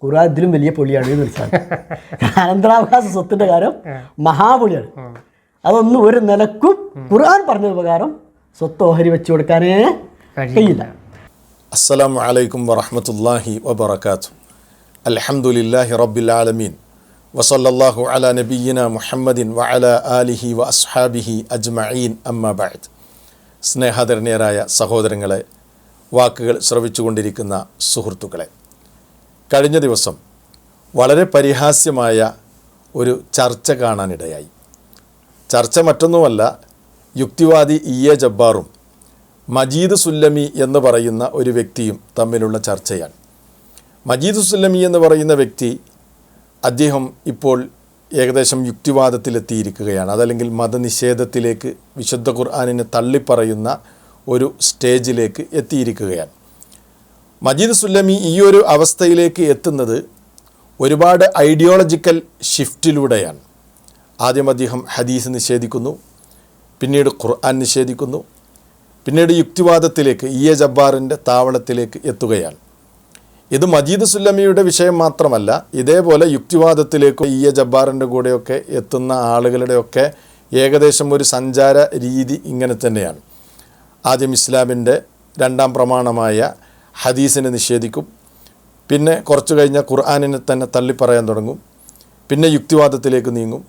ഖുർആൻ ഇതിലും വലിയ പൊളിയാണ് എന്ന് വെച്ചാൽ അനന്തരാവകാശ സ്വത്തിൻ്റെ കാര്യം മഹാപൊളിയാണ്. അതൊന്നും ഒരു നിലക്കും ഖുർആൻ പറഞ്ഞ പ്രകാരം സ്വത്ത് ഓഹരി വെച്ചു കൊടുക്കാനേ കഴിയില്ല. അസ്സലാമു അലൈക്കും വറഹ്മത്തുള്ളാഹി വബറകാതുഹു. അൽഹംദുലില്ലാഹി റബ്ബിൽ ആലമീൻ വസല്ലല്ലാഹു അലാ നബിയ്യിന മുഹമ്മദിൻ വഅലാ ആലിഹി വഅസ്ഹാബിഹി അജ്മഈൻ. അമ്മാ ബഅദ്. സ്നേഹാദരണീയരായ സഹോദരങ്ങളെ, വാക്കുകൾ ശ്രവിച്ചുകൊണ്ടിരിക്കുന്ന സുഹൃത്തുക്കളെ, കഴിഞ്ഞ ദിവസം വളരെ പരിഹാസ്യമായ ഒരു ചർച്ച കാണാനിടയായി. ചർച്ച മറ്റൊന്നുമല്ല, യുക്തിവാദി ഇ.എ. ജബ്ബാറും മജീദ് സുല്ലമി എന്ന് പറയുന്ന ഒരു വ്യക്തിയും തമ്മിലുള്ള ചർച്ചയാണ്. മജീദ് സുല്ലമി എന്ന് പറയുന്ന വ്യക്തി, അദ്ദേഹം ഇപ്പോൾ ഏകദേശം യുക്തിവാദത്തിലെത്തിയിരിക്കുകയാണ്. അതല്ലെങ്കിൽ മതനിഷേധത്തിലേക്ക്, വിശുദ്ധ ഖുർആനിനെ തള്ളിപ്പറയുന്ന ഒരു സ്റ്റേജിലേക്ക് എത്തിയിരിക്കുകയാണ്. മജീദ് സുല്ലമി ഈ ഒരു അവസ്ഥയിലേക്ക് എത്തുന്നത് ഒരുപാട് ഐഡിയോളജിക്കൽ ഷിഫ്റ്റിലൂടെയാണ്. ആദ്യം അദ്ദേഹം ഹദീസ് നിഷേധിക്കുന്നു, പിന്നീട് ഖുർആൻ നിഷേധിക്കുന്നു, പിന്നീട് യുക്തിവാദത്തിലേക്ക് ഇ.എ. ജബ്ബാറിൻ്റെ താവളത്തിലേക്ക് എത്തുകയാണ്. ഇത് മജീദ് സുല്ലമിയുടെ വിഷയം മാത്രമല്ല, ഇതേപോലെ യുക്തിവാദത്തിലേക്ക് ഇ.എ. ജബ്ബാറിൻ്റെ കൂടെയൊക്കെ എത്തുന്ന ആളുകളുടെയൊക്കെ ഏകദേശം ഒരു സഞ്ചാര രീതി ഇങ്ങനെ തന്നെയാണ്. ആദ്യം ഇസ്ലാമിൻ്റെ രണ്ടാം പ്രമാണമായ ഹദീസിനെ നിഷേധിക്കും, പിന്നെ കുറച്ചു കഴിഞ്ഞാൽ ഖുർആനിനെ തന്നെ തള്ളിപ്പറയാൻ തുടങ്ങും, പിന്നെ യുക്തിവാദത്തിലേക്ക് നീങ്ങും.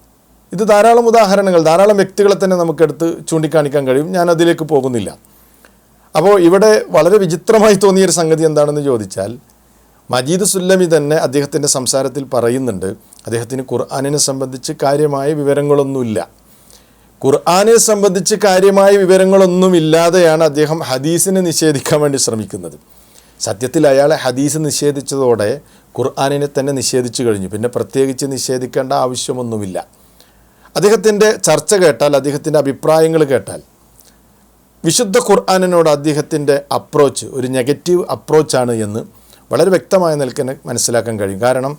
ഇത് ധാരാളം ഉദാഹരണങ്ങൾ, ധാരാളം വ്യക്തികളെ തന്നെ നമുക്കെടുത്ത് ചൂണ്ടിക്കാണിക്കാൻ കഴിയും. ഞാൻ അതിലേക്ക് പോകുന്നില്ല. അപ്പോൾ ഇവിടെ വളരെ വിചിത്രമായി തോന്നിയൊരു സംഗതി എന്താണെന്ന് ചോദിച്ചാൽ, മജീദ് സുല്ലമി തന്നെ അദ്ദേഹത്തിൻ്റെ സംസാരത്തിൽ പറയുന്നുണ്ട്, അദ്ദേഹത്തിന് ഖുർആനിനെ സംബന്ധിച്ച് കാര്യമായ വിവരങ്ങളൊന്നുമില്ല. ഖുർആനെ സംബന്ധിച്ച് കാര്യമായ വിവരങ്ങളൊന്നുമില്ലാതെയാണ് അദ്ദേഹം ഹദീസിനെ നിഷേധിക്കാൻ വേണ്ടി ശ്രമിക്കുന്നത്. സത്യത്തിൽ അയാൾ ഹദീസ് നിഷേധിച്ചതോടെ ഖുർആനിനെ തന്നെ നിഷേധിച്ചു കഴിഞ്ഞു. പിന്നെ പ്രത്യേകിച്ച് നിഷേധിക്കേണ്ട ആവശ്യമൊന്നുമില്ല. അദ്ദേഹത്തിൻ്റെ ചർച്ച കേട്ടാൽ, അദ്ദേഹത്തിൻ്റെ അഭിപ്രായങ്ങൾ കേട്ടാൽ, വിശുദ്ധ ഖുർആനിനോട് അദ്ദേഹത്തിൻ്റെ അപ്രോച്ച് ഒരു നെഗറ്റീവ് അപ്രോച്ചാണ് എന്ന് വളരെ വ്യക്തമായ നിലയ്ക്ക് മനസ്സിലാക്കാൻ കഴിയും. കാരണം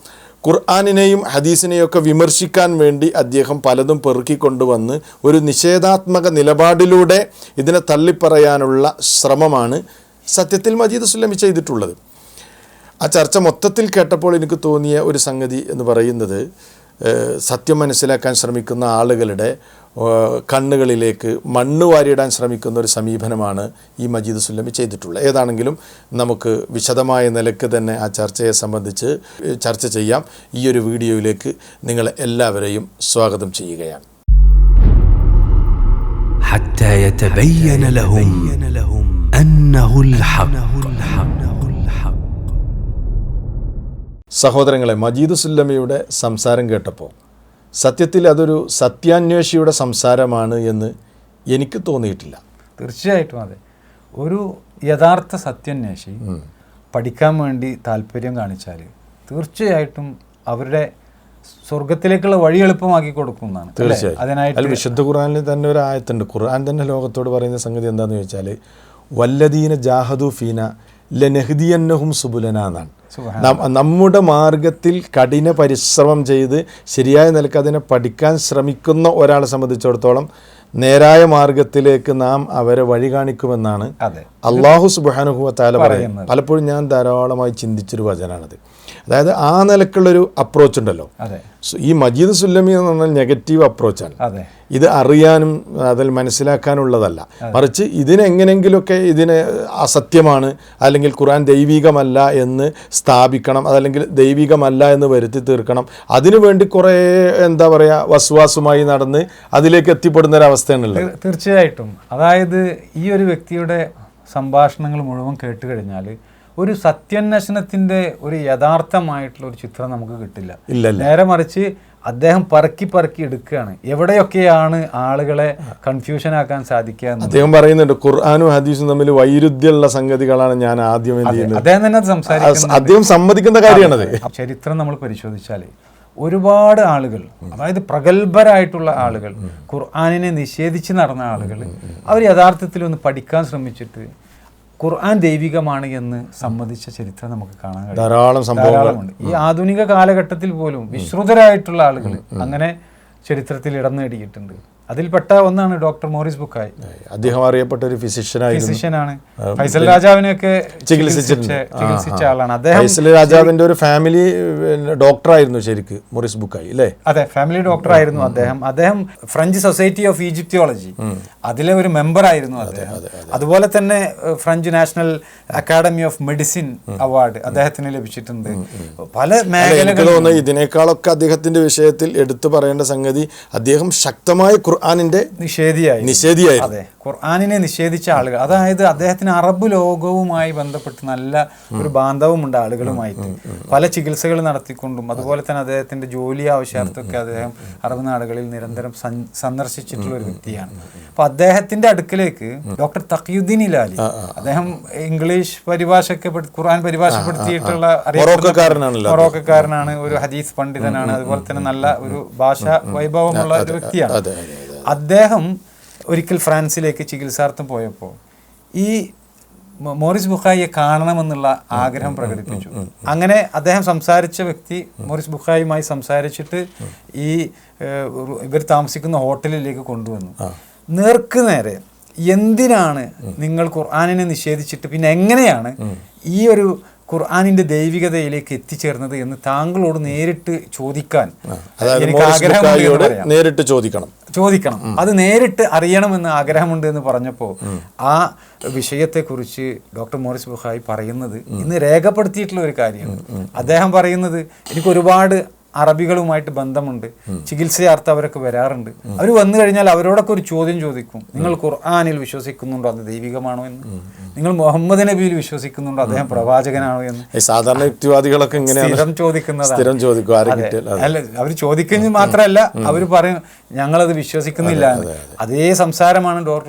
ഖുർആനിനെയും ഹദീസിനെയൊക്കെ വിമർശിക്കാൻ വേണ്ടി അദ്ദേഹം പലതും പെറുക്കിക്കൊണ്ടുവന്ന് ഒരു നിഷേധാത്മക നിലപാടിലൂടെ ഇതിനെ തള്ളിപ്പറയാനുള്ള ശ്രമമാണ് സത്യത്തിൽ മജീദ് സുല്ലമി ചെയ്തിട്ടുള്ളത്. ആ ചർച്ച മൊത്തത്തിൽ കേട്ടപ്പോൾ എനിക്ക് തോന്നിയ ഒരു സംഗതി എന്ന് പറയുന്നത്, സത്യം മനസ്സിലാക്കാൻ ശ്രമിക്കുന്ന ആളുകളുടെ കണ്ണുകളിലേക്ക് മണ്ണ് വാരിയിടാൻ ശ്രമിക്കുന്ന ഒരു സമീപനമാണ് ഈ മജീദ് സുല്ലമി ചെയ്തിട്ടുള്ളത്. ഏതാണെങ്കിലും നമുക്ക് വിശദമായ നിലക്ക് തന്നെ ആ ചർച്ചയെ സംബന്ധിച്ച് ചർച്ച ചെയ്യാം. ഈ ഒരു വീഡിയോയിലേക്ക് നിങ്ങൾ എല്ലാവരെയും സ്വാഗതം ചെയ്യുകയാണ്. حتى يتبين لهم أنه الحق. സഹോദരങ്ങളെ, മജീദ് സുല്ലമിയുടെ സംസാരം കേട്ടപ്പോൾ സത്യത്തിൽ അതൊരു സത്യാന്വേഷിയുടെ സംസാരമാണ് എന്ന് എനിക്ക് തോന്നിയിട്ടില്ല. തീർച്ചയായിട്ടും അതെ. ഒരു യഥാർത്ഥ സത്യാന്വേഷി പഠിക്കാൻ വേണ്ടി താല്പര്യം കാണിച്ചാൽ തീർച്ചയായിട്ടും അവരുടെ സ്വർഗത്തിലേക്കുള്ള വഴി എളുപ്പമാക്കി കൊടുക്കുന്നതാണ്. തീർച്ചയായും അതിനായിട്ട് വിശുദ്ധ ഖുർആനിൽ തന്നെ ഒരു ആയത്തുണ്ട്. ഖുർആൻ തന്നെ ലോകത്തോട് പറയുന്ന സംഗതി എന്താണെന്ന് ചോദിച്ചാൽ, വല്ലദീന ജാഹദു ഫീന ലനഹ്ദിയന്നഹും സുബുലന എന്നാണ്. നമ്മുടെ മാർഗത്തിൽ കഠിന പരിശ്രമം ചെയ്ത് ശരിയായ നിലക്ക് അതിനെ പഠിക്കാൻ ശ്രമിക്കുന്ന ഒരാളെ സംബന്ധിച്ചിടത്തോളം നേരായ മാർഗത്തിലേക്ക് നാം അവരെ വഴി കാണിക്കുമെന്നാണ് അള്ളാഹു സുബ്ഹാനഹു വ തആല പറയുന്നത്. പലപ്പോഴും ഞാൻ ധാരാളമായി ചിന്തിച്ചൊരു വചനാണത്. അതായത് ആ നിലക്കുള്ളൊരു അപ്രോച്ച് ഉണ്ടല്ലോ, ഈ മജീദ് സുല്ലമി എന്ന് പറഞ്ഞാൽ നെഗറ്റീവ് അപ്രോച്ചാണ്. ഇത് അറിയാനും അതിൽ മനസ്സിലാക്കാനുള്ളതല്ല, മറിച്ച് ഇതിനെങ്ങനെങ്കിലുമൊക്കെ ഇതിന് അസത്യമാണ്, അല്ലെങ്കിൽ ഖുർആൻ ദൈവികമല്ല എന്ന് സ്ഥാപിക്കണം, അതല്ലെങ്കിൽ ദൈവികമല്ല എന്ന് വരുത്തി തീർക്കണം. അതിനുവേണ്ടി കുറേ എന്താ പറയുക വസ്വാസുമായി നടന്ന് അതിലേക്ക് എത്തിപ്പെടുന്നൊരവസ്ഥയാണുള്ളത്. തീർച്ചയായിട്ടും. അതായത് ഈ ഒരു വ്യക്തിയുടെ സംഭാഷണങ്ങൾ മുഴുവൻ കേട്ട് കഴിഞ്ഞാൽ ഒരു സത്യാന്വേഷണത്തിൻ്റെ ഒരു യഥാർത്ഥമായിട്ടുള്ള ഒരു ചിത്രം നമുക്ക് കിട്ടില്ല. നേരെ മറിച്ച് അദ്ദേഹം പറക്കി എടുക്കുകയാണ്. എവിടെയൊക്കെയാണ് ആളുകളെ കൺഫ്യൂഷൻ ആക്കാൻ സാധിക്കുക. അദ്ദേഹം പറയുന്നുണ്ട്, ഖുർആനും ഹദീസും തമ്മിൽ വൈരുദ്ധ്യമുള്ള സംഗതികളാണ് ഞാൻ ആദ്യം അദ്ദേഹം തന്നെ സംസാരിക്കുന്നത്. അദ്ദേഹം സമ്മതിക്കുന്ന കാര്യമാണത്. ചരിത്രം നമ്മൾ പരിശോധിച്ചാൽ ഒരുപാട് ആളുകൾ, അതായത് പ്രഗത്ഭരായിട്ടുള്ള ആളുകൾ, ഖുർആനിനെ നിഷേധിച്ച് നടന്ന ആളുകൾ, അവർ യഥാർത്ഥത്തിൽ ഒന്ന് പഠിക്കാൻ ശ്രമിച്ചിട്ട് ഖുർആൻ ദൈവികമാണ് എന്ന് സമ്മതിച്ച ചരിത്രം നമുക്ക് കാണാൻ കഴിയും. ധാരാളമുണ്ട്. ഈ ആധുനിക കാലഘട്ടത്തിൽ പോലും വിശ്രുതരായിട്ടുള്ള ആളുകൾ അങ്ങനെ ചരിത്രത്തിൽ ഇടം നേടിയിട്ടുണ്ട്. അതിൽപ്പെട്ട ഒന്നാണ് ഡോക്ടർ മോറിസ് ബുക്കായി. അദ്ദേഹം അറിയപ്പെട്ട ഒരു ഫിസിഷ്യനാണ്. ഫൈസൽ രാജാവിനെയൊക്കെ ചികിത്സിച്ച ആളാണ് അദ്ദേഹം. ഫൈസൽ രാജാവിന്റെ ഒരു ഫാമിലി ഡോക്ടറായിരുന്നു ശരിക്ക് മോറിസ് ബുക്കായി അല്ലേ? അതെ, ഫാമിലി ഡോക്ടറായിരുന്നു അദ്ദേഹം ഫ്രഞ്ച് സൊസൈറ്റി ഓഫ് ഈജിപ്തിയോളജി അതിലെ ഒരു മെമ്പർ ആയിരുന്നു അദ്ദേഹം. അതുപോലെ തന്നെ French national academy of medicine award അദ്ദേഹത്തിന് ലഭിച്ചിട്ടുണ്ട്. പല മേഖലകളിൽ ഇതിനേക്കാളൊക്കെ അദ്ദേഹത്തിന്റെ വിഷയത്തിൽ എടുത്തു പറയേണ്ട സംഗതി, അദ്ദേഹം ശക്തമായ ഖുർആനിന്റെ നിഷേധിയായി. അതെ, ഖുർആനിനെ നിഷേധിച്ച ആളുകൾ. അതായത് അദ്ദേഹത്തിന് അറബ് ലോകവുമായി ബന്ധപ്പെട്ട് നല്ല ഒരു ബാന്ധവമുണ്ട് ആളുകളുമായിട്ട്. പല ചികിത്സകൾ നടത്തിക്കൊണ്ടും അതുപോലെ തന്നെ അദ്ദേഹത്തിന്റെ ജോലി ആവശ്യാർത്ഥമൊക്കെ അദ്ദേഹം അറബ് നാടുകളിൽ നിരന്തരം സന്ദർശിച്ചിട്ടുള്ള ഒരു വ്യക്തിയാണ്. അപ്പൊ അദ്ദേഹത്തിന്റെ അടുക്കലേക്ക് ഡോക്ടർ തഖിയുദ്ദീൻ ഇലാലി, അദ്ദേഹം ഇംഗ്ലീഷ് പരിഭാഷയൊക്കെ ഖുർആൻ പരിഭാഷപ്പെടുത്തിയിട്ടുള്ള മൊറോക്കക്കാരനാണ്, ഒരു ഹദീസ് പണ്ഡിതനാണ്, അതുപോലെ തന്നെ നല്ല ഒരു ഭാഷാ വൈഭവമുള്ള ഒരു വ്യക്തിയാണ്. അദ്ദേഹം ഒരിക്കൽ ഫ്രാൻസിലേക്ക് ചികിത്സാർത്ഥം പോയപ്പോൾ ഈ മോറിസ് ബുഖായിയെ കാണണമെന്നുള്ള ആഗ്രഹം പ്രകടിപ്പിച്ചു. അങ്ങനെ അദ്ദേഹം സംസാരിച്ച വ്യക്തി മോറിസ് ബുഖായിയുമായി സംസാരിച്ചിട്ട് ഈ ഇവർ താമസിക്കുന്ന ഹോട്ടലിലേക്ക് കൊണ്ടുവന്നു. നേർക്ക് നേരെ എന്തിനാണ് നിങ്ങൾ ഖുർആനിനെ നിഷേധിച്ചിട്ട് പിന്നെ എങ്ങനെയാണ് ഈ ഒരു ഖുർആനിന്റെ ദൈവികതയിലേക്ക് എത്തിച്ചേർന്നത് എന്ന് താങ്കളോട് നേരിട്ട് ചോദിക്കാൻ എനിക്ക് ആഗ്രഹമുണ്ട്. നേരിട്ട് ചോദിക്കണം, അത് നേരിട്ട് അറിയണമെന്ന് ആഗ്രഹമുണ്ട് എന്ന് പറഞ്ഞപ്പോൾ ആ വിഷയത്തെക്കുറിച്ച് ഡോക്ടർ മോറിസ് ബുഖായി പറയുന്നത് ഇന്ന് രേഖപ്പെടുത്തിയിട്ടുള്ള ഒരു കാര്യമാണ്. അദ്ദേഹം പറയുന്നത്, എനിക്ക് ഒരുപാട് അറബികളുമായിട്ട് ബന്ധമുണ്ട്, ചികിത്സയാർത്ഥം അവരൊക്കെ വരാറുണ്ട്. അവർ വന്നു കഴിഞ്ഞാൽ അവരോടൊക്കെ ഒരു ചോദ്യം ചോദിക്കും, നിങ്ങൾ ഖുർആനിൽ വിശ്വസിക്കുന്നുണ്ടോ, അത് ദൈവികമാണോ എന്ന്? നിങ്ങൾ മുഹമ്മദ് നബിയിൽ വിശ്വസിക്കുന്നുണ്ടോ, അദ്ദേഹം പ്രവാചകനാണോ എന്ന്? സാധാരണ യുക്തിവാദികളൊക്കെ സ്ഥിരം ചോദിക്കുന്നതാണ്. അല്ല, അവർ ചോദിക്കുന്നത് മാത്രമല്ല, അവർ പറയും ഞങ്ങളത് വിശ്വസിക്കുന്നില്ല എന്ന്. അതേ സംസാരമാണ്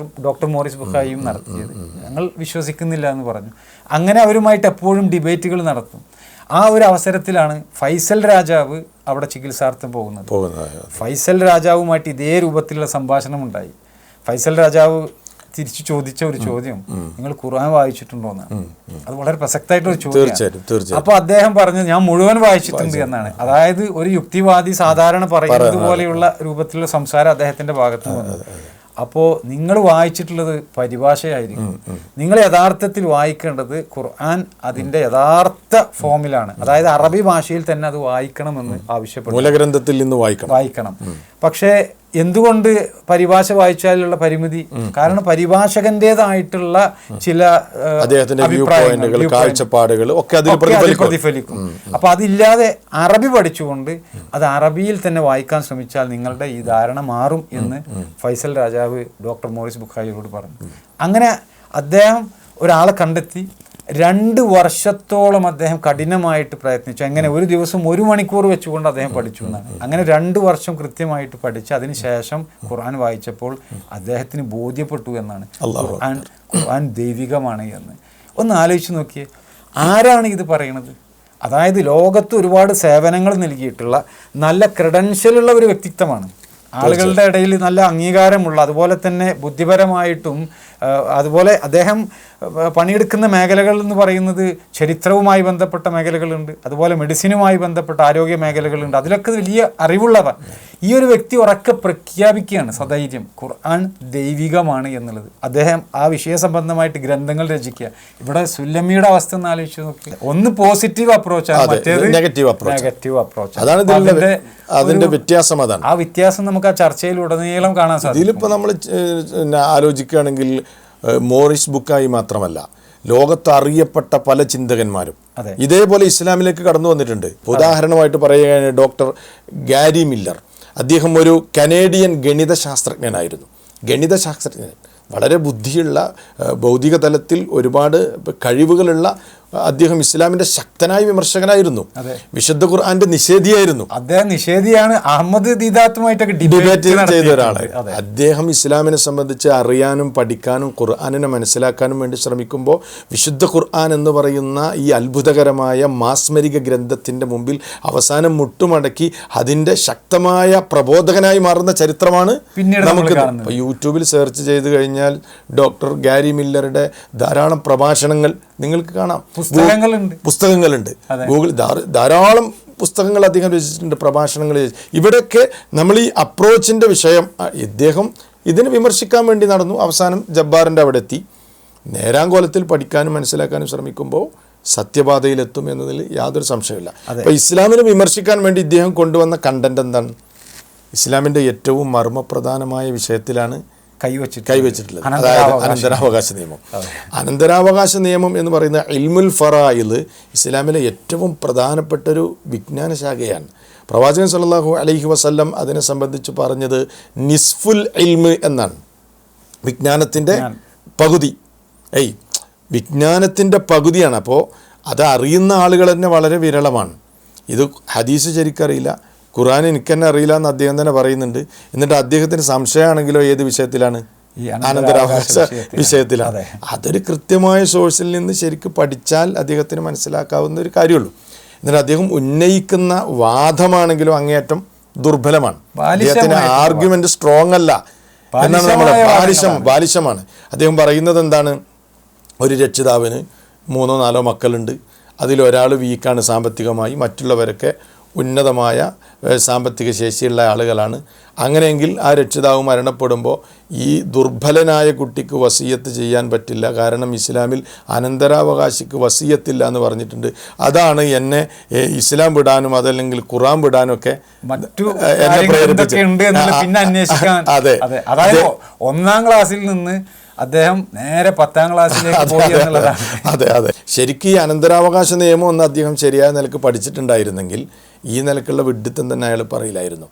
ഡോക്ടർ മോറിസ് ബുഖായിയും നടത്തിയത്. ഞങ്ങൾ വിശ്വസിക്കുന്നില്ല എന്ന് പറഞ്ഞു. അങ്ങനെ അവരുമായിട്ട് എപ്പോഴും ഡിബേറ്റുകൾ നടത്തും. ആ ഒരു അവസരത്തിലാണ് ഫൈസൽ രാജാവ് അവിടെ ചികിത്സാർത്ഥം പോകുന്നത്. ഫൈസൽ രാജാവുമായിട്ട് ഇതേ രൂപത്തിലുള്ള സംഭാഷണം ഉണ്ടായി. ഫൈസൽ രാജാവ് തിരിച്ചു ചോദിച്ച ഒരു ചോദ്യം, നിങ്ങൾ ഖുർആൻ വായിച്ചിട്ടുണ്ടോ എന്നാണ്. അത് വളരെ പ്രസക്തമായിട്ടൊരു ചോദ്യം. അപ്പൊ അദ്ദേഹം പറഞ്ഞത്, ഞാൻ മുഴുവൻ വായിച്ചിട്ടുണ്ട് എന്നാണ്. അതായത് ഒരു യുക്തിവാദി സാധാരണ പറയുന്നത് പോലെയുള്ള രൂപത്തിലുള്ള സംസാരം അദ്ദേഹത്തിന്റെ ഭാഗത്ത് വന്നത്. അപ്പോൾ നിങ്ങൾ വായിച്ചിട്ടുള്ളത് പരിഭാഷയായിരിക്കും. നിങ്ങൾ യഥാർത്ഥത്തിൽ വായിക്കേണ്ടത് ഖുർആൻ അതിൻ്റെ യഥാർത്ഥ ഫോമിലാണ്, അതായത് അറബി ഭാഷയിൽ തന്നെ അത് വായിക്കണമെന്ന് ആവശ്യപ്പെട്ടു. മൂലഗ്രന്ഥത്തിൽ നിന്ന് വായിക്കണം. പക്ഷേ എന്തുകൊണ്ട് പരിഭാഷ വായിച്ചാലുള്ള പരിമിതി? കാരണം പരിഭാഷകന്റേതായിട്ടുള്ള ചില അഭിപ്രായങ്ങൾ, കാഴ്ചപ്പാടുകൾ ഒക്കെ അതിൽ പ്രതിഫലിക്കും. അപ്പൊ അതില്ലാതെ അറബി പഠിച്ചുകൊണ്ട് അത് അറബിയിൽ തന്നെ വായിക്കാൻ ശ്രമിച്ചാൽ നിങ്ങളുടെ ഈ ധാരണ മാറും എന്ന് ഫൈസൽ രാജാവ് ഡോക്ടർ മോറിസ് ബുഖായിയോട് പറഞ്ഞു. അങ്ങനെ അദ്ദേഹം ഒരാളെ കണ്ടെത്തി 2 വർഷത്തോളം അദ്ദേഹം കഠിനമായിട്ട് പ്രയത്നിച്ചു. എങ്ങനെ ഒരു ദിവസം 1 മണിക്കൂർ വെച്ചുകൊണ്ട് അദ്ദേഹം പഠിച്ചു എന്നാണ്. അങ്ങനെ 2 വർഷം കൃത്യമായിട്ട് പഠിച്ച് അതിനുശേഷം ഖുർആൻ വായിച്ചപ്പോൾ അദ്ദേഹത്തിന് ബോധ്യപ്പെട്ടു എന്നാണ്, ഖുർആൻ ദൈവികമാണ് എന്ന്. ഒന്ന് ആലോചിച്ച് നോക്കിയേ, ആരാണ് ഇത് പറയുന്നത്? അതായത് ലോകത്ത് ഒരുപാട് സേവനങ്ങൾ നൽകിയിട്ടുള്ള നല്ല ക്രെഡൻഷ്യലുള്ള ഒരു വ്യക്തിത്വമാണ്, ആളുകളുടെ ഇടയിൽ നല്ല അംഗീകാരമുള്ള, അതുപോലെ തന്നെ ബുദ്ധിപരമായിട്ടും അതുപോലെ അദ്ദേഹം പണിയെടുക്കുന്ന മേഖലകൾ എന്ന് പറയുന്നത് ചരിത്രവുമായി ബന്ധപ്പെട്ട മേഖലകളുണ്ട്, അതുപോലെ മെഡിസിനുമായി ബന്ധപ്പെട്ട ആരോഗ്യ മേഖലകളുണ്ട്. അതിലൊക്കെ വലിയ അറിവുള്ളതാണ്. ഈ ഒരു വ്യക്തി ഉറക്കെ പ്രഖ്യാപിക്കുകയാണ് സധൈര്യം ഖുർആൻ ദൈവികമാണ് എന്നുള്ളത്. അദ്ദേഹം ആ വിഷയ സംബന്ധമായിട്ട് ഗ്രന്ഥങ്ങൾ രചിക്കുക. ഇവിടെ സുല്ലമിയുടെ അവസ്ഥ ഒന്ന് ആലോചിച്ച് നോക്കി. ഒന്ന് പോസിറ്റീവ് അപ്രോച്ചാണ്, മറ്റേത് നെഗറ്റീവ് അപ്രോച്ച്. അതിന്റെ വ്യത്യാസം അതാണ്. ആ വ്യത്യാസം നമുക്ക് ആ ചർച്ചയിൽ ഉടനീളം കാണാൻ സാധിക്കും. ഇതിലിപ്പോൾ നമ്മൾ ആലോചിക്കുകയാണെങ്കിൽ മോറിസ് ബുക്കായി മാത്രമല്ല, ലോകത്ത് അറിയപ്പെട്ട പല ചിന്തകന്മാരും ഇതേപോലെ ഇസ്ലാമിലേക്ക് കടന്നു വന്നിട്ടുണ്ട്. ഉദാഹരണമായിട്ട് പറയുകയാണെങ്കിൽ ഡോക്ടർ ഗാരി മില്ലർ, അദ്ദേഹം ഒരു കനേഡിയൻ ഗണിതശാസ്ത്രജ്ഞനായിരുന്നു. വളരെ ബുദ്ധിയുള്ള, ഭൗതിക തലത്തിൽ ഒരുപാട് കഴിവുകളുള്ള അദ്ദേഹം ഇസ്ലാമിന്റെ ശക്തനായ വിമർശകനായിരുന്നു. വിശുദ്ധ ഖുർആന്റെ നിഷേധിയായിരുന്നു. അദ്ദേഹം നിഷേധിയാണ്. അഹമ്മദ് ദീദാത്തുമായിട്ടൊക്കെ ഡിബേറ്റ് ചെയ്ത ഒരാളാണ്. അദ്ദേഹം ഇസ്ലാമിനെ സംബന്ധിച്ച് അറിയാനും പഠിക്കാനും ഖുർആനിനെ മനസ്സിലാക്കാനും വേണ്ടി ശ്രമിക്കുമ്പോൾ വിശുദ്ധ ഖുർആൻ എന്ന് പറയുന്ന ഈ അത്ഭുതകരമായ മാസ്മരിക ഗ്രന്ഥത്തിന്റെ മുമ്പിൽ അവസാനം മുട്ടുമടക്കി അതിന്റെ ശക്തമായ പ്രബോധകനായി മാറുന്ന ചരിത്രമാണ് നമുക്ക് യൂട്യൂബിൽ സെർച്ച് ചെയ്ത് കഴിഞ്ഞാൽ ഡോക്ടർ ഗാരി മില്ലറുടെ ധാരാളം പ്രഭാഷണങ്ങൾ നിങ്ങൾക്ക് കാണാം. പുസ്തകങ്ങളുണ്ട്. ഗൂഗിൾ ധാരാളം പുസ്തകങ്ങൾ അദ്ദേഹം രചിച്ചിട്ടുണ്ട്, പ്രഭാഷണങ്ങൾ. ഇവിടെയൊക്കെ നമ്മൾ ഈ അപ്രോച്ചിൻ്റെ വിഷയം ഇദ്ദേഹം ഇതിന് വിമർശിക്കാൻ വേണ്ടി നടന്നു. അവസാനം ജബ്ബാറിൻ്റെ അവിടെ എത്തി. നേരാങ്കോലത്തിൽ പഠിക്കാനും മനസ്സിലാക്കാനും ശ്രമിക്കുമ്പോൾ സത്യപാതയിലെത്തും എന്നതിൽ യാതൊരു സംശയമില്ല. അപ്പോൾ ഇസ്ലാമിനെ വിമർശിക്കാൻ വേണ്ടി ഇദ്ദേഹം കൊണ്ടുവന്ന കണ്ടന്റ് എന്താണ്? ഇസ്ലാമിൻ്റെ ഏറ്റവും മർമ്മപ്രധാനമായ വിഷയത്തിലാണ് കൈവച്ചിട്ടുള്ളത്. അതായത് അനന്തരാവകാശ നിയമം. അനന്തരാവകാശ നിയമം എന്ന് പറയുന്ന ഇൽമുൽ ഫറായിൽ ഇസ്ലാമിലെ ഏറ്റവും പ്രധാനപ്പെട്ട ഒരു വിജ്ഞാന ശാഖയാണ്. പ്രവാചകൻ സല്ലല്ലാഹു അലൈഹി വസല്ലം അതിനെ സംബന്ധിച്ച് പറഞ്ഞത് നിസ്ഫുൽ ഇൽമ് എന്നാണ്, വിജ്ഞാനത്തിൻ്റെ പകുതി. വിജ്ഞാനത്തിൻ്റെ പകുതിയാണ്. അപ്പോൾ അത് അറിയുന്ന ആളുകൾ തന്നെ വളരെ വിരളമാണ്. ഇത് ഹദീസ് ശരിക്കറിയില്ല, ഖുർആൻ എനിക്ക് തന്നെ അറിയില്ല എന്ന് അദ്ദേഹം തന്നെ പറയുന്നുണ്ട്. എന്നിട്ട് അദ്ദേഹത്തിന് സംശയമാണെങ്കിലോ ഏത് വിഷയത്തിലാണ്? അനന്തരാവകാശ വിഷയത്തിലാണ്. അതൊരു കൃത്യമായ സോഴ്സിൽ നിന്ന് ശരിക്കും പഠിച്ചാൽ അദ്ദേഹത്തിന് മനസ്സിലാക്കാവുന്ന ഒരു കാര്യമുള്ളൂ. എന്നിട്ട് അദ്ദേഹം ഉന്നയിക്കുന്ന വാദമാണെങ്കിലും അങ്ങേയറ്റം ദുർബലമാണ്. അദ്ദേഹത്തിന് ആർഗ്യുമെന്റ് സ്ട്രോങ് അല്ല എന്നാണ് നമ്മൾ ബാലിശമാണ്. അദ്ദേഹം പറയുന്നത് എന്താണ്? ഒരു രക്ഷിതാവിന് 3-4 മക്കളുണ്ട്, അതിലൊരാൾ വീക്കാണ് സാമ്പത്തികമായി, മറ്റുള്ളവരൊക്കെ ഉന്നതമായ സാമ്പത്തിക ശേഷിയുള്ള ആളുകളാണ്. അങ്ങനെയെങ്കിൽ ആ രക്ഷിതാവ് മരണപ്പെടുമ്പോൾ ഈ ദുർബലനായ കുട്ടിക്ക് വസിയത്ത് ചെയ്യാൻ പറ്റില്ല. കാരണം ഇസ്ലാമിൽ അനന്തരാവകാശിക്ക് വസിയത്തില്ല എന്ന് പറഞ്ഞിട്ടുണ്ട്. അതാണ് എന്നെ ഇസ്ലാം വിടാനും അതല്ലെങ്കിൽ ഖുർആൻ വിടാനും ഒക്കെ എന്നെ പ്രേരിപ്പിച്ചത്. അതെ, അതായത് 1-ാം ക്ലാസ്സിൽ നിന്ന് അദ്ദേഹം നേരെ 10-ാം ക്ലാസ്സിലേക്ക് പോയി എന്നുള്ളതാണ്. അതെ. ശരിക്കും ഈ അനന്തരാവകാശ നിയമം ഒന്ന് അദ്ദേഹം ശരിയായ നിലക്ക് പഠിച്ചിട്ടുണ്ടായിരുന്നെങ്കിൽ ഈ നിലക്കുള്ള വിഡ്ഢിത്തം തന്നെ അയാൾ പറയില്ലായിരുന്നു.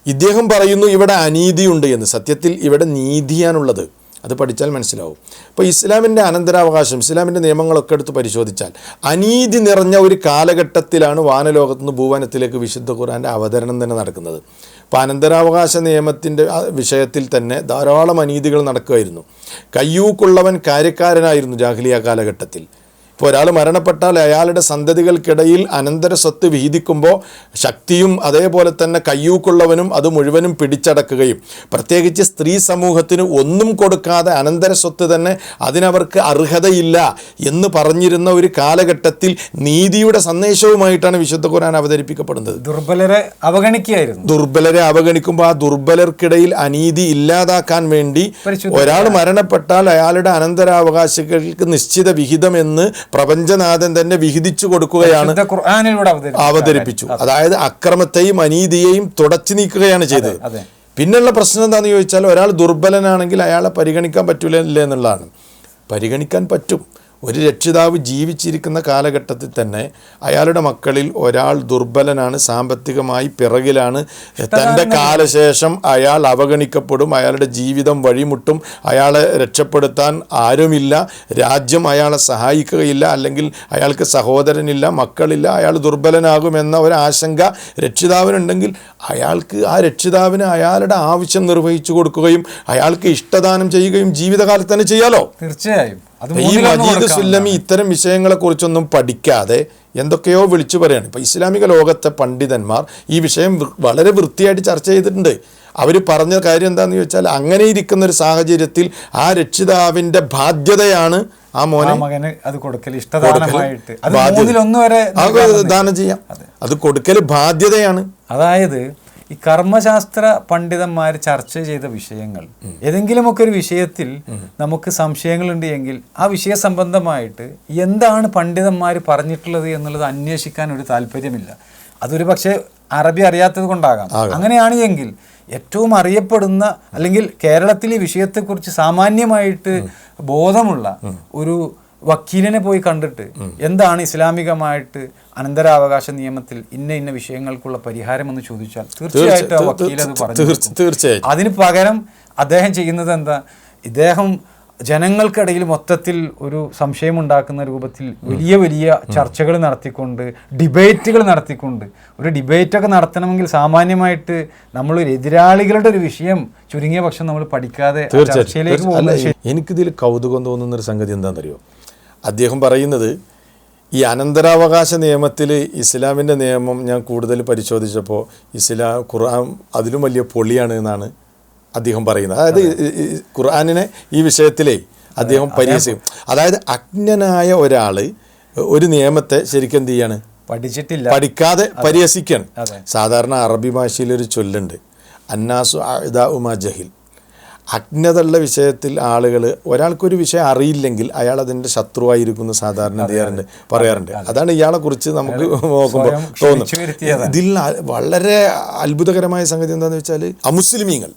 ഇദ്ദേഹം പറയുന്നു ഇവിടെ അനീതിയുണ്ട് എന്ന്. സത്യത്തിൽ ഇവിടെ നീതിയാണുള്ളത്. അത് പഠിച്ചാൽ മനസ്സിലാവും. ഇപ്പോൾ ഇസ്ലാമിൻ്റെ അനന്തരാവകാശം, ഇസ്ലാമിൻ്റെ നിയമങ്ങളൊക്കെ എടുത്ത് പരിശോധിച്ചാൽ അനീതി നിറഞ്ഞ ഒരു കാലഘട്ടത്തിലാണ് വാനലോകത്തുനിന്ന് ഭൂവനത്തിലേക്ക് വിശുദ്ധ ഖുർആൻ്റെ അവതരണം തന്നെ നടക്കുന്നത്. ഇപ്പോൾ അനന്തരാവകാശ നിയമത്തിൻ്റെ വിഷയത്തിൽ തന്നെ ധാരാളം അനീതികൾ നടക്കുമായിരുന്നു. കയ്യൂക്കുള്ളവൻ കാര്യക്കാരനായിരുന്നു ജാഹിലിയ കാലഘട്ടത്തിൽ. ഇപ്പോൾ ഒരാൾ മരണപ്പെട്ടാൽ അയാളുടെ സന്തതികൾക്കിടയിൽ അനന്തര സ്വത്ത് വിഹിതിക്കുമ്പോൾ ശക്തിയും അതേപോലെ തന്നെ കയ്യൂക്കുള്ളവനും അത് മുഴുവനും പിടിച്ചടക്കുകയും പ്രത്യേകിച്ച് സ്ത്രീ സമൂഹത്തിന് ഒന്നും കൊടുക്കാതെ അനന്തര സ്വത്ത് തന്നെ അതിനവർക്ക് അർഹതയില്ല എന്ന് പറഞ്ഞിരുന്ന ഒരു കാലഘട്ടത്തിൽ നീതിയുടെ സന്ദേശവുമായിട്ടാണ് വിശുദ്ധ ഖുർആൻ അവതരിപ്പിക്കപ്പെടുന്നത്. ദുർബലരെ അവഗണിക്കുമ്പോൾ ആ ദുർബലർക്കിടയിൽ അനീതി ഇല്ലാതാക്കാൻ വേണ്ടി ഒരാൾ മരണപ്പെട്ടാൽ അയാളുടെ അനന്തരാവകാശികൾക്ക് നിശ്ചിത വിഹിതം എന്ന് പ്രപഞ്ചനാഥൻ തന്നെ വിഹിതിച്ചു കൊടുക്കുകയാണ്, അവതരിപ്പിച്ചു. അതായത് അക്രമത്തെയും അനീതിയെയും തുടച്ചു നീക്കുകയാണ് ചെയ്തത്. പിന്നെയുള്ള പ്രശ്നം എന്താണെന്ന് ചോദിച്ചാൽ ഒരാൾ ദുർബലനാണെങ്കിൽ അയാളെ പരിഗണിക്കാൻ പറ്റൂല എന്നുള്ളതാണ്. പരിഗണിക്കാൻ പറ്റും. ഒരു രക്ഷിതാവ് ജീവിച്ചിരിക്കുന്ന കാലഘട്ടത്തിൽ തന്നെ അയാളുടെ മക്കളിൽ ഒരാൾ ദുർബലനാണ്, സാമ്പത്തികമായി പിറകിലാണ്, തൻ്റെ കാലശേഷം അയാൾ അവഗണിക്കപ്പെടും, അയാളുടെ ജീവിതം വഴിമുട്ടും, അയാളെ രക്ഷപ്പെടുത്താൻ ആരുമില്ല, രാജ്യം അയാളെ സഹായിക്കുകയില്ല, അല്ലെങ്കിൽ അയാൾക്ക് സഹോദരനില്ല, മക്കളില്ല, അയാൾ ദുർബലനാകുമെന്ന ഒരാശങ്ക രക്ഷിതാവിനുണ്ടെങ്കിൽ ആ രക്ഷിതാവിന് അയാളുടെ ആവശ്യം നിർവഹിച്ചു കൊടുക്കുകയും അയാൾക്ക് ഇഷ്ടദാനം ചെയ്യുകയും ജീവിതകാലത്ത് തന്നെ ചെയ്യാലോ. തീർച്ചയായും. ഈ മജീദ് സുല്ലമി ഇത്തരം വിഷയങ്ങളെ കുറിച്ചൊന്നും പഠിക്കാതെ എന്തൊക്കെയോ വിളിച്ചു പറയാണ്. ഇപ്പം ഇസ്ലാമിക ലോകത്തെ പണ്ഡിതന്മാർ ഈ വിഷയം വളരെ വൃത്തിയായിട്ട് ചർച്ച ചെയ്തിട്ടുണ്ട്. അവർ പറഞ്ഞ കാര്യം എന്താണെന്ന് ചോദിച്ചാൽ അങ്ങനെ ഇരിക്കുന്ന ഒരു സാഹചര്യത്തിൽ ആ രക്ഷിതാവിൻ്റെ ബാധ്യതയാണ് ആ മകന് അത് കൊടുക്കൽ, ഇഷ്ടദാനമായിട്ട് ദാനം ചെയ്യാം. അത് കൊടുക്കൽ ബാധ്യതയാണ്. അതായത് ഈ കർമ്മശാസ്ത്ര പണ്ഡിതന്മാർ ചർച്ച ചെയ്ത വിഷയങ്ങൾ ഏതെങ്കിലുമൊക്കെ ഒരു വിഷയത്തിൽ നമുക്ക് സംശയങ്ങളുണ്ട് എങ്കിൽ ആ വിഷയ സംബന്ധമായിട്ട് എന്താണ് പണ്ഡിതന്മാർ പറഞ്ഞിട്ടുള്ളത് എന്നുള്ളത് അന്വേഷിക്കാൻ ഒരു താല്പര്യമില്ല. അതൊരു പക്ഷേ അറബി അറിയാത്തത് കൊണ്ടാകാം. അങ്ങനെയാണ് എങ്കിൽ ഏറ്റവും അറിയപ്പെടുന്ന അല്ലെങ്കിൽ കേരളത്തിൽ ഈ വിഷയത്തെക്കുറിച്ച് സാമാന്യമായിട്ട് ബോധമുള്ള ഒരു വക്കീലിനെ പോയി കണ്ടിട്ട് എന്താണ് ഇസ്ലാമികമായിട്ട് അനന്തരാവകാശ നിയമത്തിൽ ഇന്ന വിഷയങ്ങൾക്കുള്ള പരിഹാരം എന്ന് ചോദിച്ചാൽ തീർച്ചയായിട്ടും ആ വക്കീൽ അത് പറഞ്ഞു. അതിന് പകരം അദ്ദേഹം ചെയ്യുന്നത് എന്താ? ഇദ്ദേഹം ജനങ്ങൾക്കിടയിൽ മൊത്തത്തിൽ ഒരു സംശയമുണ്ടാക്കുന്ന രൂപത്തിൽ വലിയ ചർച്ചകൾ നടത്തിക്കൊണ്ട് ഡിബേറ്റുകൾ നടത്തിക്കൊണ്ട്, ഒരു ഡിബേറ്റൊക്കെ നടത്തണമെങ്കിൽ സാമാന്യമായിട്ട് നമ്മളൊരു എതിരാളികളുടെ ഒരു വിഷയം ചുരുങ്ങിയ പക്ഷം നമ്മൾ പഠിക്കാതെ ചർച്ചയിലേക്ക് പോകുന്നത്. എനിക്കിതിൽ കൗതുകം തോന്നുന്നൊരു സംഗതി എന്താണെന്നറിയോ? അദ്ദേഹം പറയുന്നത് ഈ അനന്തരാവകാശ നിയമത്തിൽ ഇസ്ലാമിൻ്റെ നിയമം ഞാൻ കൂടുതൽ പരിശോധിച്ചപ്പോൾ ഖുർആൻ അതിലും വലിയ പൊളിയാണ് എന്നാണ് അദ്ദേഹം പറയുന്നത്. അതായത് ഖുർആനിനെ ഈ വിഷയത്തിലേ അദ്ദേഹം പരിഹസിക്കും. അതായത് അജ്ഞനായ ഒരാൾ ഒരു നിയമത്തെ ശരിക്കും എന്ത് ചെയ്യാണ്? പഠിക്കാതെ പരിഹസിക്കുകയാണ്. സാധാരണ അറബി ഭാഷയിലൊരു ചൊല്ലുണ്ട്, അന്നാസു അഅദാഉ ജഹിൽ. അജ്ഞതയുള്ള വിഷയത്തിൽ ആളുകൾ, ഒരാൾക്കൊരു വിഷയം അറിയില്ലെങ്കിൽ അയാൾ അതിൻ്റെ ശത്രുവായിരിക്കുന്നു സാധാരണ പറയാറുണ്ട്. അതാണ് ഇയാളെ കുറിച്ച് നമുക്ക് നോക്കുമ്പോൾ തോന്നുന്നത്. ഇതിൽ വളരെ അത്ഭുതകരമായ സംഗതി എന്താണെന്ന് വെച്ചാൽ, അമുസ്ലിമീങ്ങൾ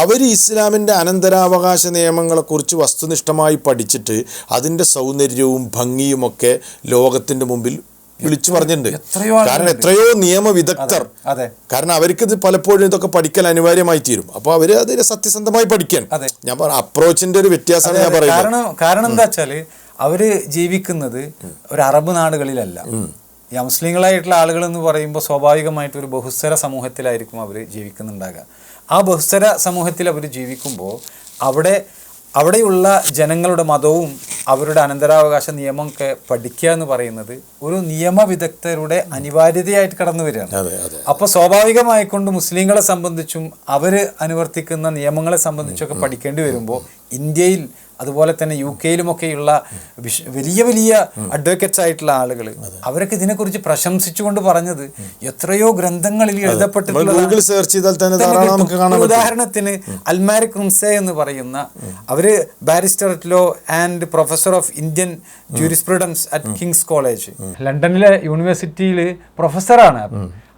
അവർ ഇസ്ലാമിൻ്റെ അനന്തരാവകാശ നിയമങ്ങളെക്കുറിച്ച് വസ്തുനിഷ്ഠമായി പഠിച്ചിട്ട് അതിൻ്റെ സൗന്ദര്യവും ഭംഗിയുമൊക്കെ ലോകത്തിൻ്റെ മുമ്പിൽ വിളിച്ചു പറഞ്ഞിട്ടുണ്ട്. കാരണം എത്രയോ നിയമവിദഗ്ധർ, കാരണം അവർക്ക് ഇത് പലപ്പോഴും ഇതൊക്കെ പഠിക്കൽ അനിവാര്യമായി തീരും. അപ്പോൾ അവര് അതിന് സത്യസന്ധമായി പഠിക്കാൻ, ഞാൻ അപ്രോച്ചിന്റെ ഒരു വ്യത്യാസമാണ് ഞാൻ പറയുന്നത്. കാരണം എന്താ വെച്ചാല് അവര് ജീവിക്കുന്നത് ഒരു അറബ് നാടുകളിലല്ല. ഈ മുസ്ലിങ്ങളായിട്ടുള്ള ആളുകൾ എന്ന് പറയുമ്പോൾ സ്വാഭാവികമായിട്ട് ഒരു ബഹുസ്വര സമൂഹത്തിലായിരിക്കും അവർ ജീവിക്കുന്നുണ്ടാകുക. ആ ബഹുസ്വര സമൂഹത്തിൽ അവർ ജീവിക്കുമ്പോൾ അവിടെയുള്ള ജനങ്ങളുടെ മതവും അവരുടെ അനന്തരാവകാശ നിയമമൊക്കെ പഠിക്കുക എന്ന് പറയുന്നത് ഒരു നിയമവിദഗ്ധരുടെ അനിവാര്യതയായിട്ട് കടന്നു വരികയാണ്. അപ്പോൾ സ്വാഭാവികമായിക്കൊണ്ട് മുസ്ലിങ്ങളെ സംബന്ധിച്ചും അവർ അനുവർത്തിക്കുന്ന നിയമങ്ങളെ സംബന്ധിച്ചൊക്കെ പഠിക്കേണ്ടി വരുമ്പോൾ ഇന്ത്യയിൽ അതുപോലെ തന്നെ UK-യിലുമൊക്കെയുള്ള വലിയ വലിയ അഡ്വക്കേറ്റ്സ് ആയിട്ടുള്ള ആളുകൾ അവരൊക്കെ ഇതിനെക്കുറിച്ച് പ്രശംസിച്ചുകൊണ്ട് പറഞ്ഞത് എത്രയോ ഗ്രന്ഥങ്ങളിൽ എഴുതപ്പെട്ടിട്ടുള്ള. ഉദാഹരണത്തിന് അൽമാരിക് റുംസെ എന്ന് പറയുന്ന അവര് barrister at law and professor of Indian jurisprudence at King's College, ലണ്ടനിലെ യൂണിവേഴ്സിറ്റിയിൽ പ്രൊഫസറാണ്.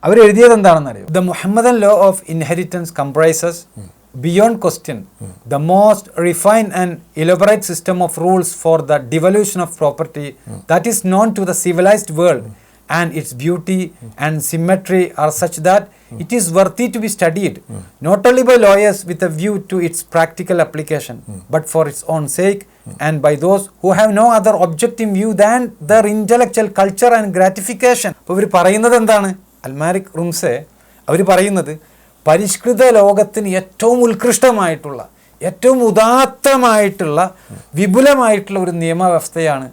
അവർ എഴുതിയത് എന്താണെന്ന് അറിയാം? The Muhammadan law of inheritance comprises beyond question the most refined and elaborate system of rules for the devolution of property that is known to the civilized world, and its beauty and symmetry are such that it is worthy to be studied not only by lawyers with a view to its practical application but for its own sake and by those who have no other object in view than their intellectual culture and gratification. അപ്പോൾ ഇവർ പറയുന്നത് എന്താണ്? അൽമാരിക് റുംസെ അവർ പറയുന്നത് പരിഷ്കൃത ലോകത്തിന് ഏറ്റവും ഉത്കൃഷ്ടമായിട്ടുള്ള, ഏറ്റവും ഉദാത്തമായിട്ടുള്ള, വിപുലമായിട്ടുള്ള ഒരു നിയമവ്യവസ്ഥയാണ്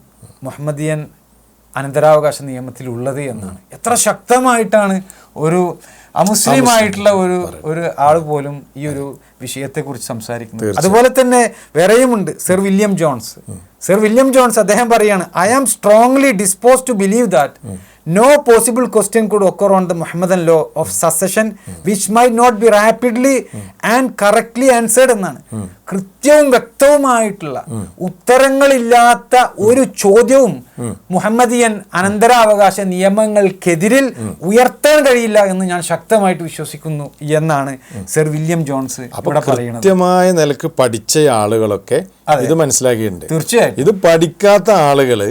മുഹമ്മദിയൻ അനന്തരാവകാശ നിയമത്തിലുള്ളത് എന്നാണ്. എത്ര ശക്തമായിട്ടാണ് ഒരു അമുസ്ലിമായിട്ടുള്ള ഒരു ആൾ പോലും ഈ ഒരു വിഷയത്തെക്കുറിച്ച് സംസാരിക്കുന്നത്. അതുപോലെ തന്നെ വേറെയുമുണ്ട്. സർ വില്യം ജോൺസ് അദ്ദേഹം പറയാണ്, I am strongly disposed to believe that no possible question could occur on the Muhammadan law of succession which might not be rapidly and correctly answered എന്നാണ്. കൃത്യവും വ്യക്തവുമായിട്ടുള്ള ഉത്തരങ്ങളില്ലാത്ത ഒരു ചോദ്യവും മുഹമ്മദിയൻ അനന്തരാവകാശ നിയമങ്ങൾക്കെതിരിൽ ഉയർത്താൻ കഴിയില്ല എന്ന് ഞാൻ ശക്തമായിട്ട് വിശ്വസിക്കുന്നു എന്നാണ് സർ വില്യം ജോൺസ് ഇവിടെ പറയുന്നത്. കൃത്യമായ നിലക്ക് പഠിച്ച ആളുകളൊക്കെ ഇത് മനസ്സിലാക്കിയിട്ടുണ്ട്. തീർച്ചയായും ഇത് പഠിക്കാത്ത ആളുകള്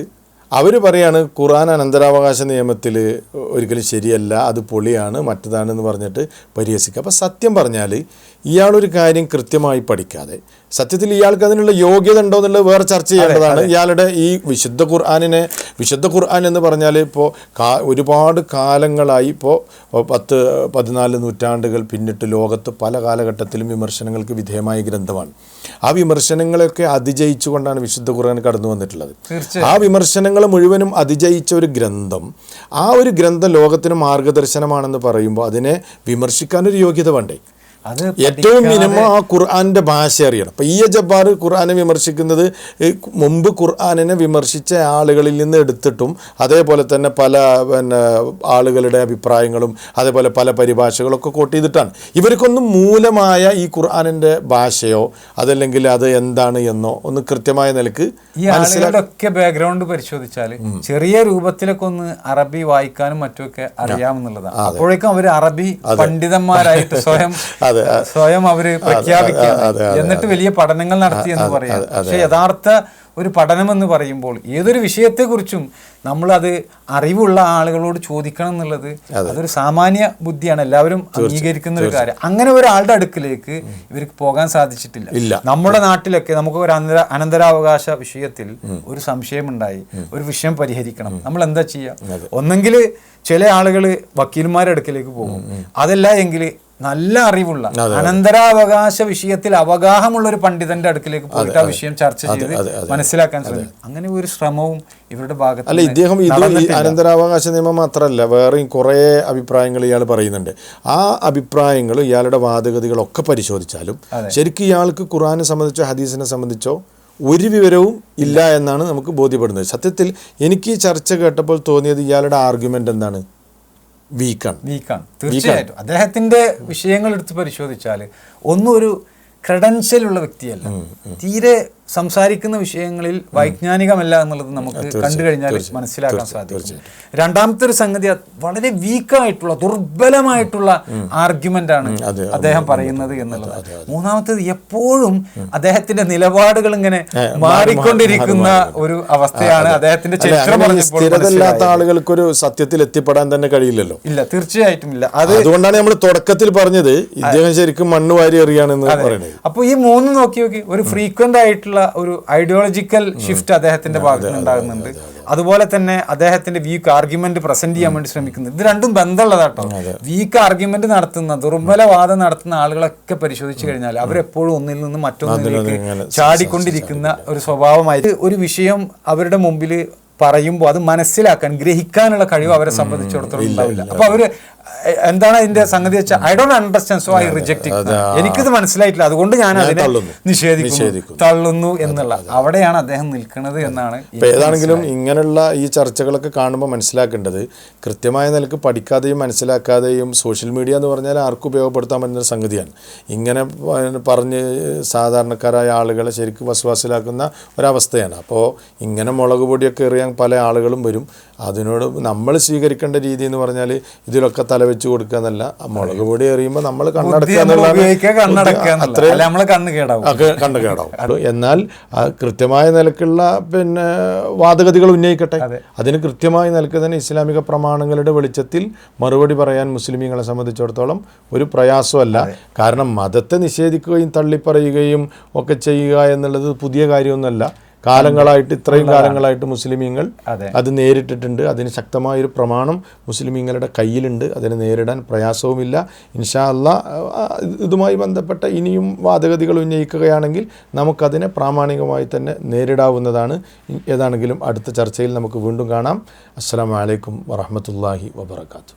അവർ പറയാണ് ഖുർആൻ അനന്തരാവകാശ നിയമത്തിൽ ഒരിക്കലും ശരിയല്ല, അത് പൊളിയാണ്, മറ്റതാണെന്ന് പറഞ്ഞിട്ട് പരിഹസിക്കുക. അപ്പോൾ സത്യം പറഞ്ഞാൽ ഇയാളൊരു കാര്യം കൃത്യമായി പഠിക്കാതെ സത്യത്തിൽ ഇയാൾക്ക് അതിനുള്ള യോഗ്യത ഉണ്ടോ എന്നുള്ളത് വേറെ ചർച്ച ചെയ്യേണ്ടതാണ്. ഇയാളുടെ ഈ വിശുദ്ധ ഖുർആൻ എന്ന് പറഞ്ഞാൽ ഇപ്പോൾ ഒരുപാട് കാലങ്ങളായി, ഇപ്പോൾ 10-14 നൂറ്റാണ്ടുകൾ പിന്നിട്ട് ലോകത്ത് പല കാലഘട്ടത്തിലും വിമർശനങ്ങൾക്ക് വിധേയമായ ഗ്രന്ഥമാണ്. ആ വിമർശനങ്ങളെയൊക്കെ അതിജയിച്ചുകൊണ്ടാണ് വിശുദ്ധ ഖുർആൻ കടന്നു വന്നിട്ടുള്ളത്. ആ വിമർശനങ്ങൾ മുഴുവനും അതിജയിച്ച ഒരു ഗ്രന്ഥം, ആ ഒരു ഗ്രന്ഥം ലോകത്തിന് മാർഗദർശനമാണെന്ന് പറയുമ്പോൾ അതിനെ വിമർശിക്കാനൊരു യോഗ്യത വേണ്ടേ? ഏറ്റവും മിനിമം ആ ഖുർആന്റെ ഭാഷ അറിയണം. അപ്പോൾ ജബ്ബാർ ഖുർആനെ വിമർശിക്കുന്നത് മുമ്പ് ഖുർആനിനെ വിമർശിച്ച ആളുകളിൽ നിന്ന് എടുത്തിട്ടും അതേപോലെ തന്നെ പല ആളുകളുടെ അഭിപ്രായങ്ങളും അതേപോലെ പല പരിഭാഷകളൊക്കെ കോട്ട് ചെയ്തിട്ടാണ്. ഇവർക്കൊന്നും മൂലമായ ഈ ഖുർആനിന്റെ ഭാഷയോ അതല്ലെങ്കിൽ അത് എന്താണ് എന്നോ ഒന്ന് കൃത്യമായ നിലക്ക് ഈ ആളുകളുടെ ബാക്ക്ഗ്രൗണ്ട് പരിശോധിച്ചാൽ ചെറിയ രൂപത്തിലൊക്കെ ഒന്ന് അറബി വായിക്കാനും മറ്റുമൊക്കെ അറിയാമെന്നുള്ളതാണ്. അപ്പോഴേക്കും അവർ അറബി പണ്ഡിതന്മാരായിട്ട് സ്വയം അവര് പ്രഖ്യാപിക്കുകയാണ്. എന്നിട്ട് വലിയ പഠനങ്ങൾ നടത്തി എന്ന് പറയാം. പക്ഷെ യഥാർത്ഥ ഒരു പഠനം എന്ന് പറയുമ്പോൾ ഏതൊരു വിഷയത്തെക്കുറിച്ചും നമ്മളത് അറിവുള്ള ആളുകളോട് ചോദിക്കണം എന്നുള്ളത് അതൊരു സാമാന്യ ബുദ്ധിയാണ്, എല്ലാവരും അംഗീകരിക്കുന്ന ഒരു കാര്യം. അങ്ങനെ ഒരാളുടെ അടുക്കിലേക്ക് ഇവർക്ക് പോകാൻ സാധിച്ചിട്ടില്ല. നമ്മുടെ നാട്ടിലൊക്കെ നമുക്ക് ഒരു അനന്തരാവകാശ വിഷയത്തിൽ ഒരു സംശയമുണ്ടായി, ഒരു വിഷയം പരിഹരിക്കണം, നമ്മൾ എന്താ ചെയ്യുക? ഒന്നെങ്കിൽ ചില ആളുകൾ വക്കീൽമാരുടെ അടുക്കിലേക്ക് പോകും, അതല്ല എങ്കിൽ നല്ല അറിവുള്ള അനന്തരാവകാശ വിഷയത്തിൽ അവഗാഹമുള്ള ഒരു പണ്ഡിതന്റെ അടുക്കിലേക്ക് പോയിട്ട് ആ വിഷയം ചർച്ച ചെയ്ത് മനസ്സിലാക്കാൻ ശ്രമിക്കും. അങ്ങനെ ഒരു ശ്രമവും ഇവരുടെ ഭാഗത്ത് അല്ല. ഇദ്ദേഹം ഇത് അനന്തരാവകാശ നിയമം മാത്രമല്ല, വേറെയും കുറേ അഭിപ്രായങ്ങൾ ഇയാൾ പറയുന്നുണ്ട്. ആ അഭിപ്രായങ്ങൾ ഇയാളുടെ വാദഗതികളൊക്കെ പരിശോധിച്ചാലും ശരിക്കും ഇയാൾക്ക് ഖുർആനെ സംബന്ധിച്ചോ ഹദീസിനെ സംബന്ധിച്ചോ ഒരു വിവരവും ഇല്ല എന്നാണ് നമുക്ക് ബോധ്യപ്പെടുന്നത്. സത്യത്തിൽ എനിക്ക് ഈ ചർച്ച കേട്ടപ്പോൾ തോന്നിയത് ഇയാളുടെ ആർഗ്യുമെൻ്റ് എന്താണ്? വീക്കാണ്. തീർച്ചയായിട്ടും. അദ്ദേഹത്തിൻ്റെ വിഷയങ്ങൾ എടുത്ത് പരിശോധിച്ചാൽ ഒന്നും ഒരു ക്രെഡൻഷ്യൽ ഉള്ള വ്യക്തിയല്ല. തീരെ സംസാരിക്കുന്ന വിഷയങ്ങളിൽ വൈജ്ഞാനികമല്ല എന്നുള്ളത് നമുക്ക് കണ്ടു കഴിഞ്ഞാൽ മനസ്സിലാക്കാൻ സാധിക്കും. രണ്ടാമത്തെ ഒരു സംഗതി, വളരെ വീക്കായിട്ടുള്ള ദുർബലമായിട്ടുള്ള ആർഗ്യുമെന്റ് ആണ് അദ്ദേഹം പറയുന്നത് എന്നുള്ളത്. മൂന്നാമത്തേത്, എപ്പോഴും അദ്ദേഹത്തിന്റെ നിലപാടുകൾ ഇങ്ങനെ മാറിക്കൊണ്ടിരിക്കുന്ന ഒരു അവസ്ഥയാണ്. അദ്ദേഹത്തിന്റെ സ്ഥിരതയില്ലാത്ത ആളുകൾക്കൊരു സത്യത്തിൽ എത്തിപ്പെടാൻ തന്നെ കഴിയില്ലല്ലോ. ഇല്ല, തീർച്ചയായിട്ടും ഇല്ല. അതുകൊണ്ടാണ് നമ്മൾ തുടക്കത്തിൽ പറഞ്ഞത് ഇദ്ദേഹം ശരിക്കും മണ്ണ് വാരി എറിയാണെന്ന് പറയുന്നത്. അപ്പോൾ ഈ മൂന്ന് നോക്കി ഒരു ഫ്രീക്വന്റ് ആയിട്ടുള്ള ഒരു ഐഡിയോളജിക്കൽ ഷിഫ്റ്റ് അദ്ദേഹത്തിന്റെ ഭാഗത്ത് ഉണ്ടാകുന്നുണ്ട്. അതുപോലെ തന്നെ അദ്ദേഹത്തിന്റെ വീക്ക് ആർഗ്യുമെന്റ് പ്രസന്റ് ചെയ്യാൻ വേണ്ടി ശ്രമിക്കുന്നത്. ഇത് രണ്ടും ബന്ധമുള്ളതാട്ടോ. വീക്ക് ആർഗ്യുമെന്റ് നടത്തുന്ന, ദുർബലവാദം നടത്തുന്ന ആളുകളൊക്കെ പരിശോധിച്ചു കഴിഞ്ഞാൽ അവരെപ്പോഴും ഒന്നിൽ നിന്ന് മറ്റൊന്നിലേക്ക് ചാടിക്കൊണ്ടിരിക്കുന്ന ഒരു സ്വഭാവമായി ഒരു വിഷയം അവരുടെ മുമ്പിൽ പറയുമ്പോൾ അത് മനസ്സിലാക്കാൻ, ഗ്രഹിക്കാനുള്ള കഴിവ് അവരെ സംബന്ധിച്ചിടത്തോളം ഉണ്ടാവില്ല. അപ്പൊ അവര് എന്താണ് അതിന്റെ സംഗതി വെച്ചാൽ, I don't understand so I reject it, എനിക്കിത് മനസ്സിലായിട്ടില്ല അതുകൊണ്ട് ഞാൻ അതിനെ നിഷേധിക്കുന്നു, തള്ളുന്നു എന്നുള്ള അവിടെയാണ് അദ്ദേഹം നിൽക്കുന്നത് എന്നാണ്. ഏതാണെങ്കിലും ഇങ്ങനെയുള്ള ഈ ചർച്ചകളൊക്കെ കാണുമ്പോൾ മനസ്സിലാക്കേണ്ടത്, കൃത്യമായ നിലക്ക് പഠിക്കാതെയും മനസ്സിലാക്കാതെയും സോഷ്യൽ മീഡിയ എന്ന് പറഞ്ഞാൽ ആർക്കും ഉപയോഗപ്പെടുത്താൻ പറ്റുന്ന സംഗതിയാണ്. ഇങ്ങനെ പറഞ്ഞ് സാധാരണക്കാരായ ആളുകളെ ശരിക്കും വസ്വാസിലാക്കുന്ന ഒരവസ്ഥയാണ്. അപ്പോൾ ഇങ്ങനെ മുളക് പൊടിയൊക്കെ എറിയാൻ പല ആളുകളും വരും. അതിനോട് നമ്മൾ സ്വീകരിക്കേണ്ട രീതി എന്ന് പറഞ്ഞാൽ ഇതിലൊക്കെ തലവെച്ച് കൊടുക്കുക എന്നല്ല. മുളക് പൊടി എറിയുമ്പോൾ നമ്മൾ കണ്ണടക്കുക, കണ്ണ് കേടാവും. എന്നാൽ കൃത്യമായ നിലക്കുള്ള വാദഗതികൾ ഉന്നയിക്കട്ടെ. അതിന് കൃത്യമായ നിലക്ക് തന്നെ ഇസ്ലാമിക പ്രമാണങ്ങളുടെ വെളിച്ചത്തിൽ മറുപടി പറയാൻ മുസ്ലിമീങ്ങളെ സംബന്ധിച്ചിടത്തോളം ഒരു പ്രയാസമല്ല. കാരണം മതത്തെ നിഷേധിക്കുകയും തള്ളിപ്പറയുകയും ഒക്കെ ചെയ്യുക എന്നുള്ളത് പുതിയ കാര്യമൊന്നുമല്ല. കാലങ്ങളായിട്ട്, ഇത്രയും കാലങ്ങളായിട്ട് മുസ്ലിമീങ്ങൾ അത് നേരിട്ടിട്ടുണ്ട്. അതിന് ശക്തമായൊരു പ്രമാണം മുസ്ലിമീങ്ങളുടെ കയ്യിലുണ്ട്. അതിനെ നേരിടാൻ പ്രയാസവുമില്ല. ഇൻഷാ അല്ലാഹ് ഇതുമായി ബന്ധപ്പെട്ട ഇനിയും വാദഗതികൾ ഉന്നയിക്കുകയാണെങ്കിൽ നമുക്കതിനെ പ്രാമാണികമായി തന്നെ നേരിടാവുന്നതാണ്. ഏതാണെങ്കിലും അടുത്ത ചർച്ചയിൽ നമുക്ക് വീണ്ടും കാണാം. അസ്സലാമു അലൈക്കും വറഹ്മത്തുള്ളാഹി വബറകാതുഹു.